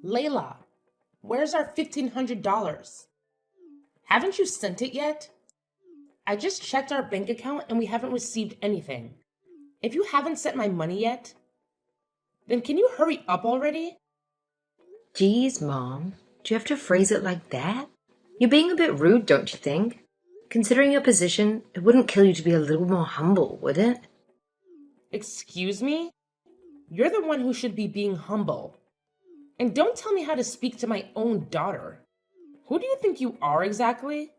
Layla, where's our $1,500? Haven't you sent it yet? I just checked our bank account and we haven't received anything. If you haven't sent my money yet, then can you hurry up already? Geez, Mom, do you have to phrase it like that? You're being a bit rude, don't you think? Considering your position, it wouldn't kill you to be a little more humble, would it? Excuse me? You're the one who should be being humble. And don't tell me how to speak to my own daughter. Who do you think you are exactly?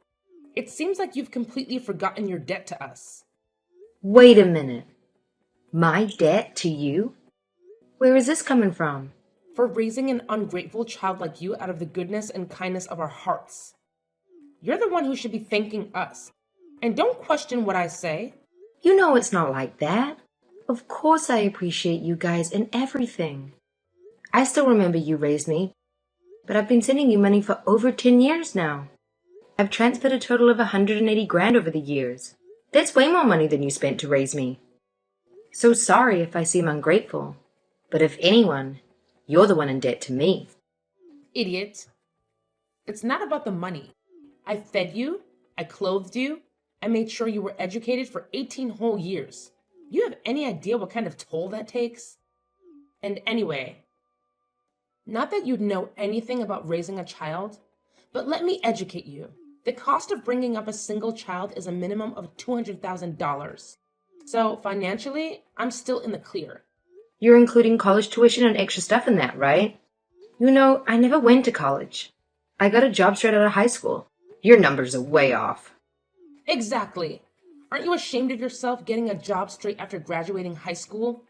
It seems like you've completely forgotten your debt to us. Wait a minute. My debt to you? Where is this coming from? For raising an ungrateful child like you out of the goodness and kindness of our hearts. You're the one who should be thanking us. And don't question what I say. You know it's not like that. Of course I appreciate you guys and everything. I still remember you raised me, but I've been sending you money for over 10 years now. I've transferred a total of 180 grand over the years. That's way more money than you spent to raise me. So sorry if I seem ungrateful, but if anyone, you're the one in debt to me. Idiot. It's not about the money. I fed you, I clothed you, I made sure you were educated for 18 whole years. Do you have any idea what kind of toll that takes? And anyway, not that you'd know anything about raising a child, but let me educate you. The cost of bringing up a single child is a minimum of $200,000. So financially, I'm still in the clear. You're including college tuition and extra stuff in that, right? You know, I never went to college. I got a job straight out of high school. Your numbers are way off. Exactly. Aren't you ashamed of yourself getting a job straight after graduating high school?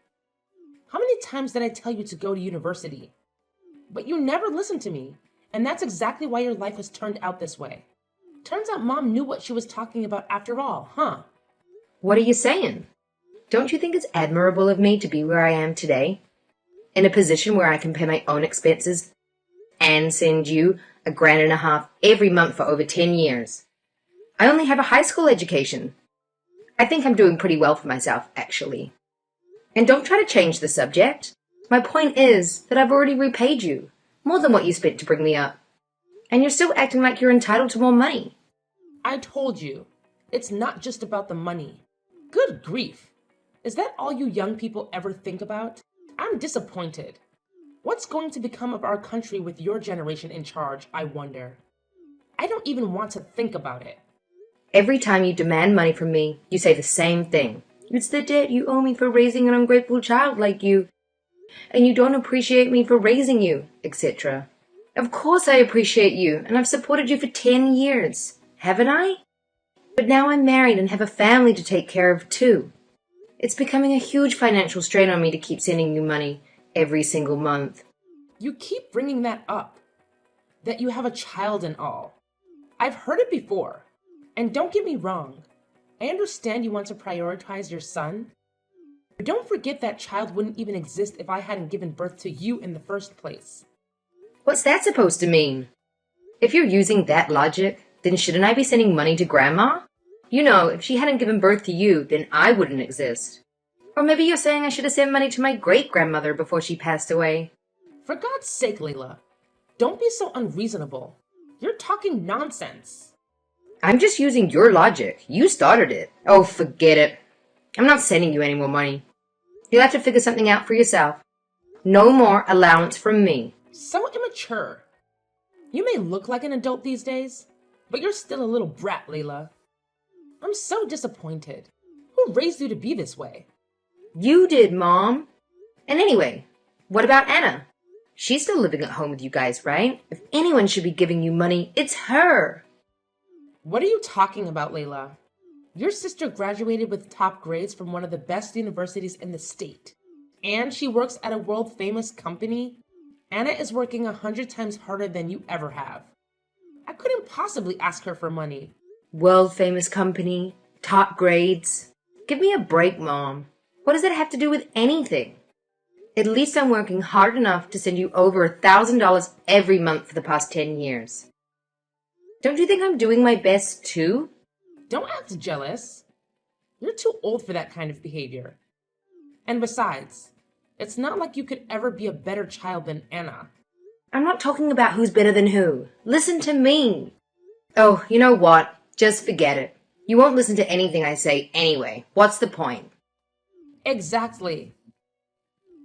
How many times did I tell you to go to university? But you never listened to me, and that's exactly why your life has turned out this way. Turns out Mom knew what she was talking about after all, huh? What are you saying? Don't you think it's admirable of me to be where I am today? In a position where I can pay my own expenses and send you $1,500 every month for over 10 years. I only have a high school education. I think I'm doing pretty well for myself, actually. And don't try to change the subject. My point is that I've already repaid you, more than what you spent to bring me up. And you're still acting like you're entitled to more money. I told you, it's not just about the money. Good grief. Is that all you young people ever think about? I'm disappointed. What's going to become of our country with your generation in charge, I wonder? I don't even want to think about it. Every time you demand money from me, you say the same thing. It's the debt you owe me for raising an ungrateful child like you. And you don't appreciate me for raising you, etc. Of course I appreciate you, and I've supported you for 10 years. Haven't I? But now I'm married and have a family to take care of too. It's becoming a huge financial strain on me to keep sending you money every single month. You keep bringing that up. That you have a child and all. I've heard it before. And don't get me wrong. I understand you want to prioritize your son. But don't forget that child wouldn't even exist if I hadn't given birth to you in the first place. What's that supposed to mean? If you're using that logic, then shouldn't I be sending money to Grandma? You know, if she hadn't given birth to you, then I wouldn't exist. Or maybe you're saying I should have sent money to my great-grandmother before she passed away. For God's sake, Layla, don't be so unreasonable. You're talking nonsense. I'm just using your logic. You started it. Oh, forget it. I'm not sending you any more money. You'll have to figure something out for yourself. No more allowance from me. So immature. You may look like an adult these days, but you're still a little brat, Layla. I'm so disappointed. Who raised you to be this way? You did, Mom. And anyway, what about Anna? She's still living at home with you guys, right? If anyone should be giving you money, it's her. What are you talking about, Layla? Your sister graduated with top grades from one of the best universities in the state. And she works at a world-famous company. Anna is working 100 times harder than you ever have. I couldn't possibly ask her for money. World-famous company, top grades. Give me a break, Mom. What does that have to do with anything? At least I'm working hard enough to send you over $1,000 every month for the past 10 years. Don't you think I'm doing my best too? Don't act jealous. You're too old for that kind of behavior. And besides, it's not like you could ever be a better child than Anna. I'm not talking about who's better than who. Listen to me. Oh, you know what? Just forget it. You won't listen to anything I say anyway. What's the point? Exactly.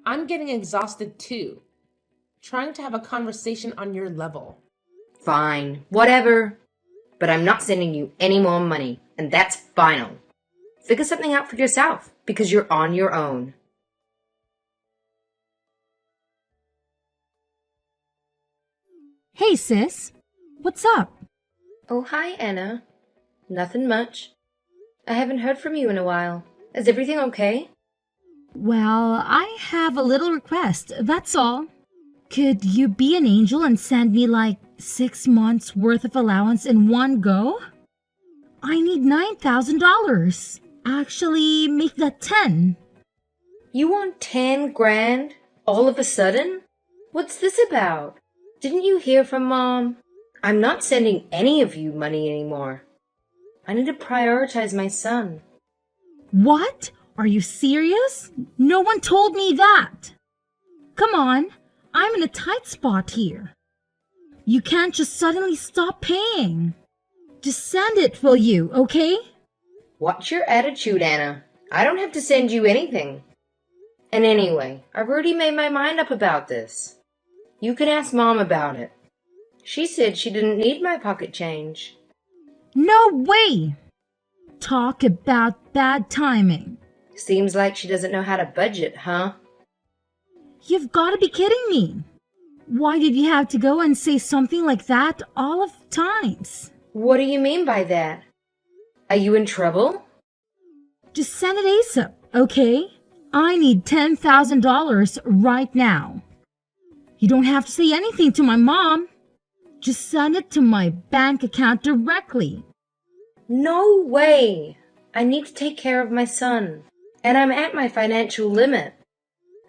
I'm getting exhausted too, trying to have a conversation on your level. Fine, whatever. But I'm not sending you any more money, and that's final. Figure something out for yourself, because you're on your own. Hey, sis. What's up? Oh, hi, Anna. Nothing much. I haven't heard from you in a while. Is everything okay? Well, I have a little request, that's all. Could you be an angel and send me like 6 months worth of allowance in one go? I need $9,000. Actually, make that 10. You want 10 grand? All of a sudden? What's this about? Didn't you hear from Mom? I'm not sending any of you money anymore. I need to prioritize my son. What? Are you serious? No one told me that. Come on, I'm in a tight spot here. You can't just suddenly stop paying. Just send it, will you, okay? What's your attitude, Anna? I don't have to send you anything. And anyway, I've already made my mind up about this. You can ask Mom about it. She said she didn't need my pocket change. No way! Talk about bad timing. Seems like she doesn't know how to budget, huh? You've got to be kidding me. Why did you have to go and say something like that all of times? What do you mean by that? Are you in trouble? Just send it ASAP, okay? I need $10,000 right now. You don't have to say anything to my mom. Just send it to my bank account directly. No way! I need to take care of my son, and I'm at my financial limit.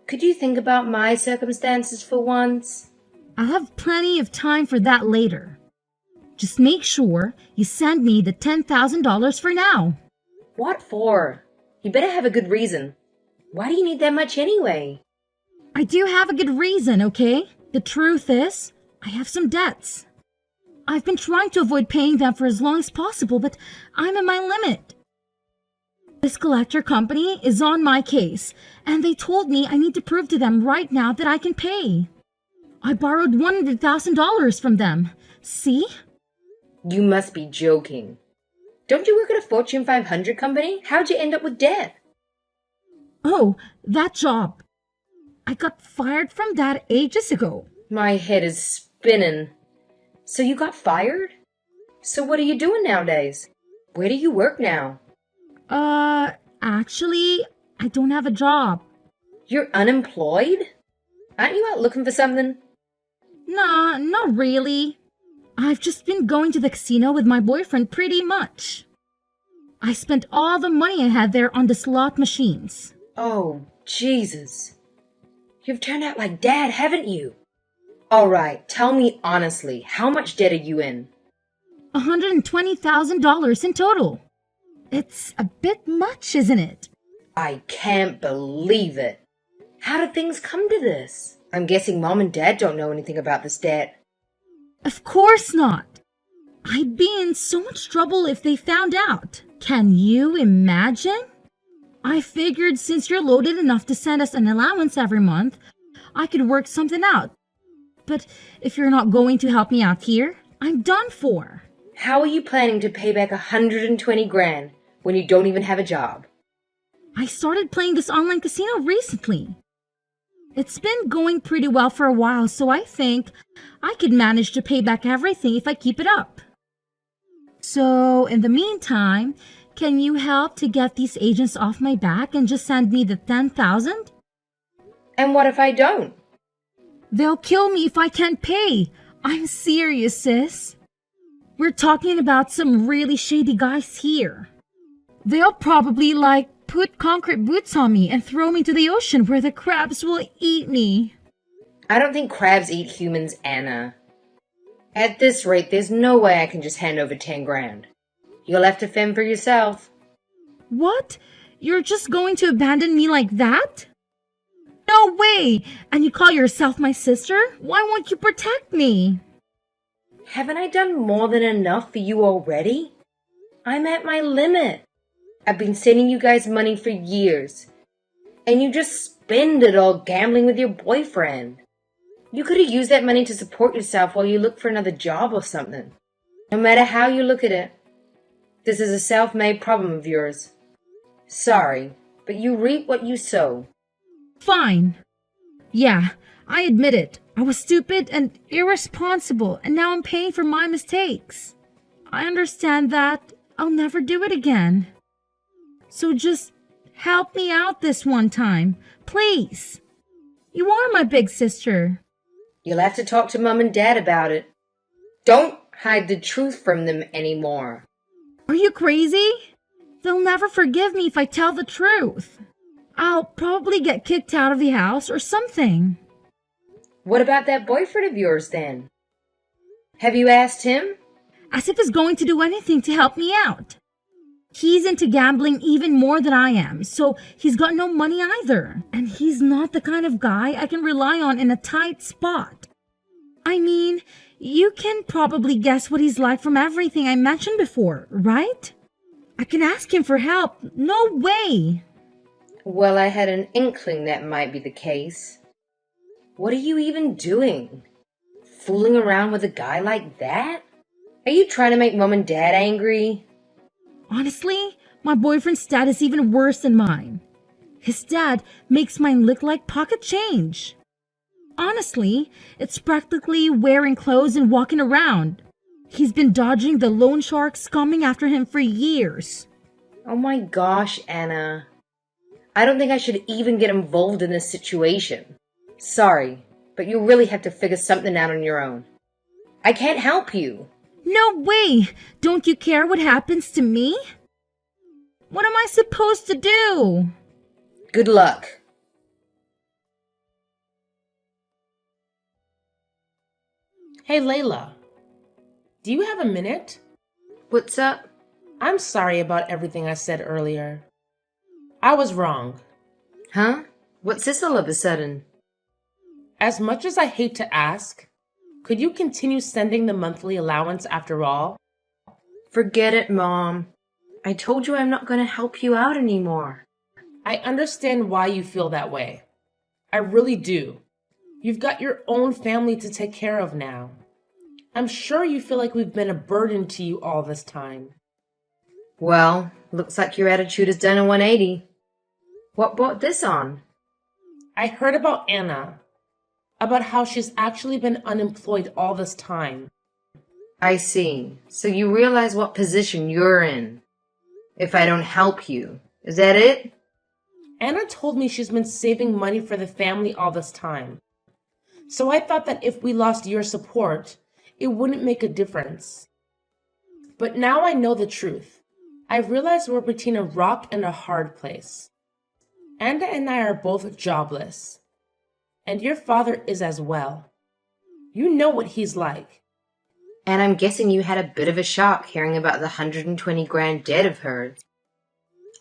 Could you think about my circumstances for once? I'll have plenty of time for that later. Just make sure you send me the $10,000 for now. What for? You better have a good reason. Why do you need that much anyway? I do have a good reason, okay? The truth is, I have some debts. I've been trying to avoid paying them for as long as possible, but I'm at my limit. This collector company is on my case, and they told me I need to prove to them right now that I can pay. I borrowed $100,000 from them. See? You must be joking. Don't you work at a Fortune 500 company? How'd you end up with debt? Oh, that job. I got fired from that ages ago. My head is spinning. So you got fired? So what are you doing nowadays? Where do you work now? Actually, I don't have a job. You're unemployed? Aren't you out looking for something? Nah, not really. I've just been going to the casino with my boyfriend pretty much. I spent all the money I had there on the slot machines. Oh, Jesus. You've turned out like Dad, haven't you? All right, tell me honestly, how much debt are you in? $120,000 in total. It's a bit much, isn't it? I can't believe it. How did things come to this? I'm guessing Mom and Dad don't know anything about this debt. Of course not. I'd be in so much trouble if they found out. Can you imagine? I figured since you're loaded enough to send us an allowance every month, I could work something out. But if you're not going to help me out here, I'm done for. How are you planning to pay back 120 grand when you don't even have a job? I started playing this online casino recently. It's been going pretty well for a while, so I think I could manage to pay back everything if I keep it up. So, in the meantime, can you help to get these agents off my back and just send me the 10,000? And what if I don't? They'll kill me if I can't pay. I'm serious, sis. We're talking about some really shady guys here. They'll probably put concrete boots on me and throw me to the ocean where the crabs will eat me. I don't think crabs eat humans, Anna. At this rate, there's no way I can just hand over 10 grand. You'll have to fend for yourself. What? You're just going to abandon me like that? No way! And you call yourself my sister? Why won't you protect me? Haven't I done more than enough for you already? I'm at my limit. I've been sending you guys money for years, and you just spend it all gambling with your boyfriend. You could have used that money to support yourself while you look for another job or something. No matter how you look at it, this is a self-made problem of yours. Sorry, but you reap what you sow. Fine. Yeah, I admit it. I was stupid and irresponsible, and now I'm paying for my mistakes. I understand that. I'll never do it again. So just help me out this one time, please. You are my big sister. You'll have to talk to Mom and Dad about it. Don't hide the truth from them anymore. Are you crazy? They'll never forgive me if I tell the truth. I'll probably get kicked out of the house or something. What about that boyfriend of yours then? Have you asked him? As if he's going to do anything to help me out. He's into gambling even more than I am, so he's got no money either. And he's not the kind of guy I can rely on in a tight spot. I mean, you can probably guess what he's like from everything I mentioned before, right? I can ask him for help. No way! Well, I had an inkling that might be the case. What are you even doing? Fooling around with a guy like that? Are you trying to make Mom and Dad angry? Honestly, my boyfriend's dad is even worse than mine. His dad makes mine look like pocket change. Honestly, it's practically wearing clothes and walking around. He's been dodging the loan sharks coming after him for years. Oh my gosh, Anna. I don't think I should even get involved in this situation. Sorry, but you really have to figure something out on your own. I can't help you. No way! Don't you care what happens to me? What am I supposed to do? Good luck. Hey, Layla. Do you have a minute? What's up? I'm sorry about everything I said earlier. I was wrong. Huh? What's this all of a sudden? As much as I hate to ask, could you continue sending the monthly allowance after all? Forget it, Mom. I told you I'm not going to help you out anymore. I understand why you feel that way. I really do. You've got your own family to take care of now. I'm sure you feel like we've been a burden to you all this time. Well, looks like your attitude has done a 180. What brought this on? I heard about Anna, about how she's actually been unemployed all this time. I see. So you realize what position you're in. If I don't help you, is that it? Anna told me she's been saving money for the family all this time. So I thought that if we lost your support, it wouldn't make a difference. But now I know the truth. I realize we're between a rock and a hard place. Anna and I are both jobless. And your father is as well. You know what he's like. And I'm guessing you had a bit of a shock hearing about the 120 grand debt of hers.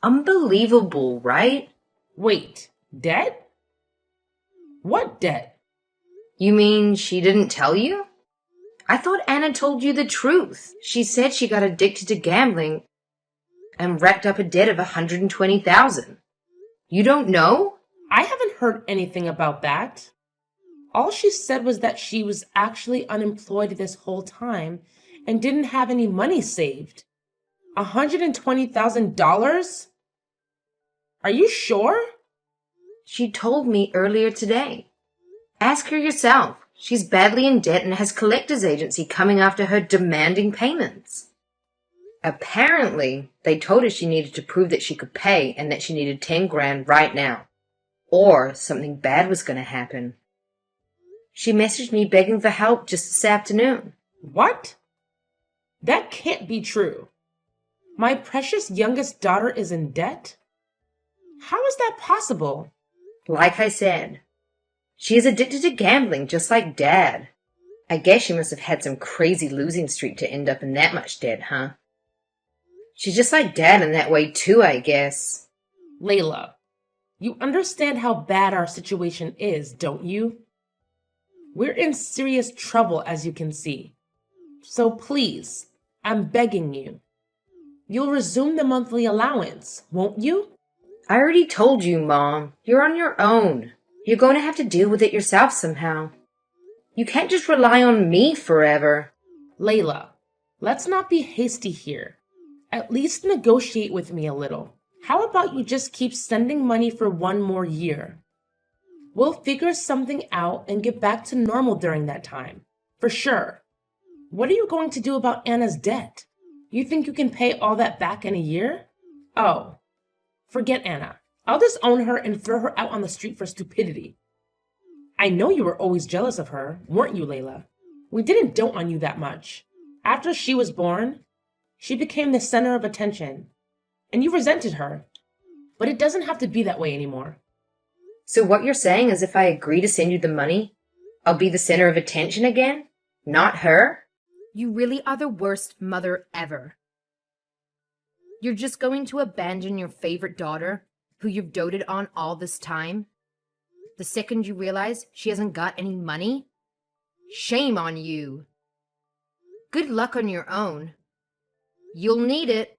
Unbelievable, right? Wait, debt? What debt? You mean she didn't tell you? I thought Anna told you the truth. She said she got addicted to gambling and racked up a debt of 120,000. You don't know? I haven't heard anything about that. All she said was that she was actually unemployed this whole time and didn't have any money saved. $120,000? Are you sure? She told me earlier today. Ask her yourself. She's badly in debt and has collector's agency coming after her demanding payments. Apparently, they told her she needed to prove that she could pay and that she needed 10 grand right now. Or something bad was going to happen. She messaged me begging for help just this afternoon. What? That can't be true. My precious youngest daughter is in debt? How is that possible? Like I said, she is addicted to gambling just like Dad. I guess she must have had some crazy losing streak to end up in that much debt, huh? She's just like Dad in that way too, I guess. Layla, You understand how bad our situation is, don't you? We're in serious trouble, as you can see. So please, I'm begging you. You'll resume the monthly allowance, won't you? I already told you, Mom. You're on your own. You're going to have to deal with it yourself somehow. You can't just rely on me forever. Layla, let's not be hasty here. At least negotiate with me a little. How about you just keep sending money for one more year? We'll figure something out and get back to normal during that time. For sure. What are you going to do about Anna's debt? You think you can pay all that back in a year? Oh, forget Anna. I'll disown her and throw her out on the street for stupidity. I know you were always jealous of her, weren't you, Layla? We didn't dote on you that much. After she was born, she became the center of attention, and you resented her. But it doesn't have to be that way anymore. So what you're saying is if I agree to send you the money, I'll be the center of attention again? Not her? You really are the worst mother ever. You're just going to abandon your favorite daughter, who you've doted on all this time? The second you realize she hasn't got any money? Shame on you. Good luck on your own. You'll need it.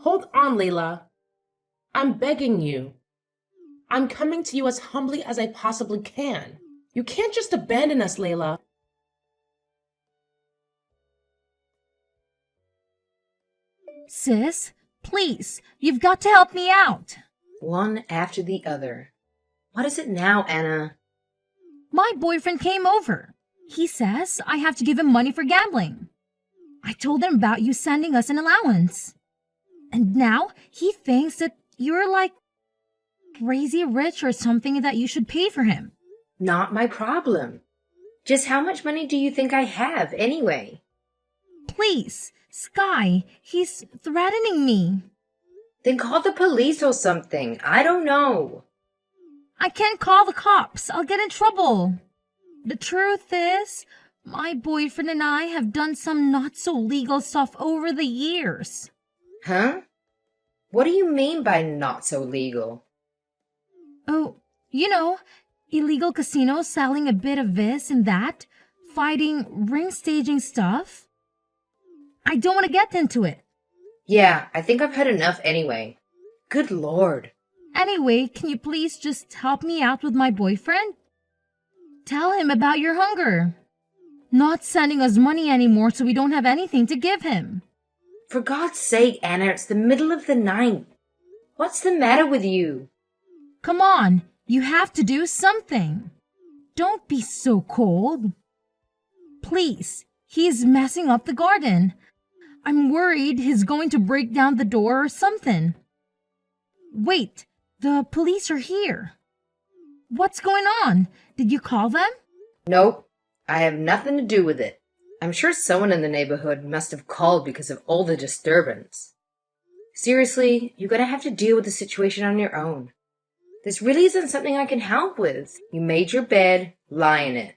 Hold on, Layla. I'm begging you. I'm coming to you as humbly as I possibly can. You can't just abandon us, Layla. Sis, please, you've got to help me out. One after the other. What is it now, Anna? My boyfriend came over. He says I have to give him money for gambling. I told him about you sending us an allowance. And now he thinks that you're like crazy rich or something that you should pay for him. Not my problem. Just how much money do you think I have, anyway? Please, Sky, he's threatening me. Then call the police or something. I don't know. I can't call the cops. I'll get in trouble. The truth is, my boyfriend and I have done some not so legal stuff over the years. Huh? What do you mean by not so legal? Oh, you know, illegal casinos selling a bit of this and that, fighting, ring staging stuff. I don't want to get into it. Yeah, I think I've had enough anyway. Good Lord. Anyway, can you please just help me out with my boyfriend? Tell him about your hunger. Not sending us money anymore so we don't have anything to give him. For God's sake, Anna, it's the middle of the night. What's the matter with you? Come on, you have to do something. Don't be so cold. Please, he is messing up the garden. I'm worried he's going to break down the door or something. Wait, the police are here. What's going on? Did you call them? Nope, I have nothing to do with it. I'm sure someone in the neighborhood must have called because of all the disturbance. Seriously, you're gonna have to deal with the situation on your own. This really isn't something I can help with. You made your bed, lie in it.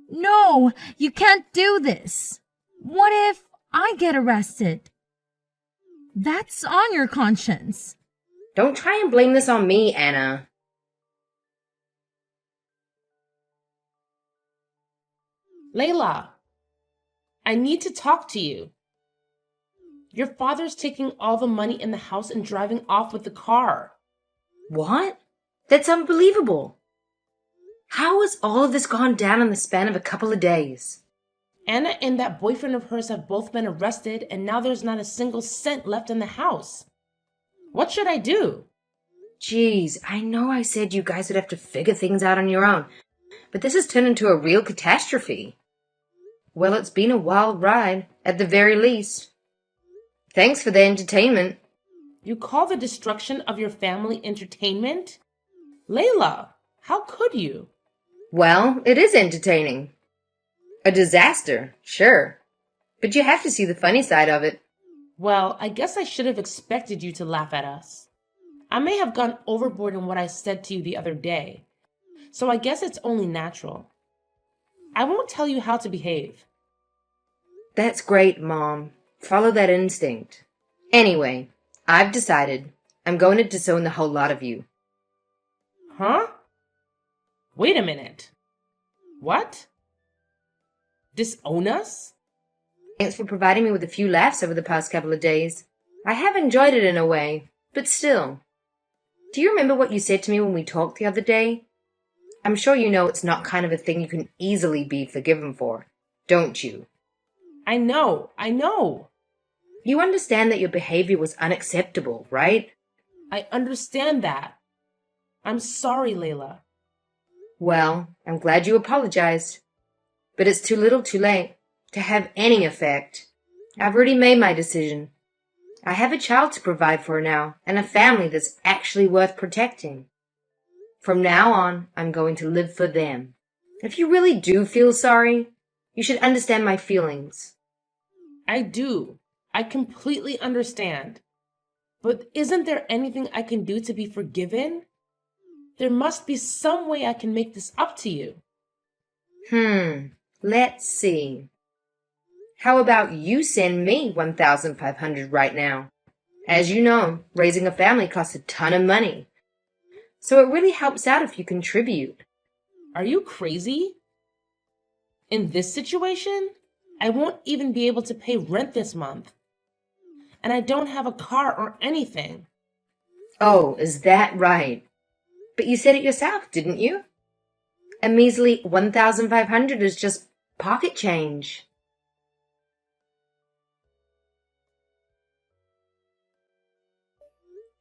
No, you can't do this. What if I get arrested? That's on your conscience. Don't try and blame this on me, Anna. Layla, I need to talk to you. Your father's taking all the money in the house and driving off with the car. What? That's unbelievable. How has all of this gone down in the span of a couple of days? Anna and that boyfriend of hers have both been arrested, and now there's not a single cent left in the house. What should I do? Jeez, I know I said you guys would have to figure things out on your own, but this has turned into a real catastrophe. Well, it's been a wild ride, at the very least. Thanks for the entertainment. You call the destruction of your family entertainment? Layla, how could you? Well, it is entertaining. A disaster, sure, but you have to see the funny side of it. Well, I guess I should have expected you to laugh at us. I may have gone overboard in what I said to you the other day, so I guess it's only natural. I won't tell you how to behave. That's great, Mom. Follow that instinct. Anyway, I've decided I'm going to disown the whole lot of you. Huh? Wait a minute. What? Disown us? Thanks for providing me with a few laughs over the past couple of days. I have enjoyed it in a way, but still. Do you remember what you said to me when we talked the other day? I'm sure you know it's not kind of a thing you can easily be forgiven for, don't you? I know. You understand that your behavior was unacceptable, right? I understand that. I'm sorry, Layla. Well, I'm glad you apologized. But it's too little too late to have any effect. I've already made my decision. I have a child to provide for now, and a family that's actually worth protecting. From now on, I'm going to live for them. If you really do feel sorry, you should understand my feelings. I do. I completely understand. But isn't there anything I can do to be forgiven? There must be some way I can make this up to you. Let's see. How about you send me $1,500 right now? As you know, raising a family costs a ton of money. So it really helps out if you contribute. Are you crazy? In this situation, I won't even be able to pay rent this month. And I don't have a car or anything. Oh, is that right? But you said it yourself, didn't you? A measly $1,500 is just pocket change.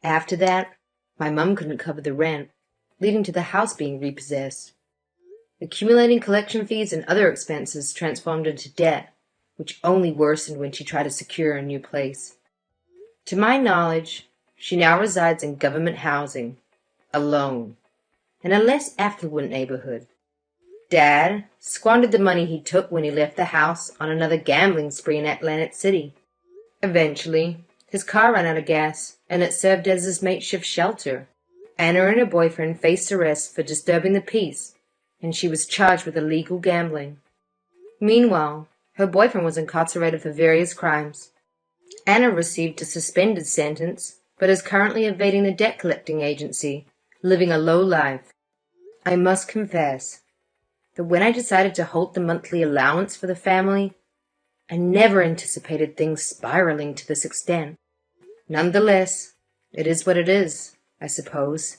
After that, my mum couldn't cover the rent, leading to the house being repossessed. Accumulating collection fees and other expenses transformed into debt, which only worsened when she tried to secure a new place. To my knowledge, she now resides in government housing, alone, in a less affluent neighborhood. Dad squandered the money he took when he left the house on another gambling spree in Atlantic City. Eventually, his car ran out of gas, and it served as his makeshift shelter. Anna and her boyfriend faced arrest for disturbing the peace, and she was charged with illegal gambling. Meanwhile, her boyfriend was incarcerated for various crimes. Anna received a suspended sentence, but is currently evading the debt collecting agency, living a low life. I must confess that when I decided to halt the monthly allowance for the family, I never anticipated things spiraling to this extent. Nonetheless, it is what it is, I suppose.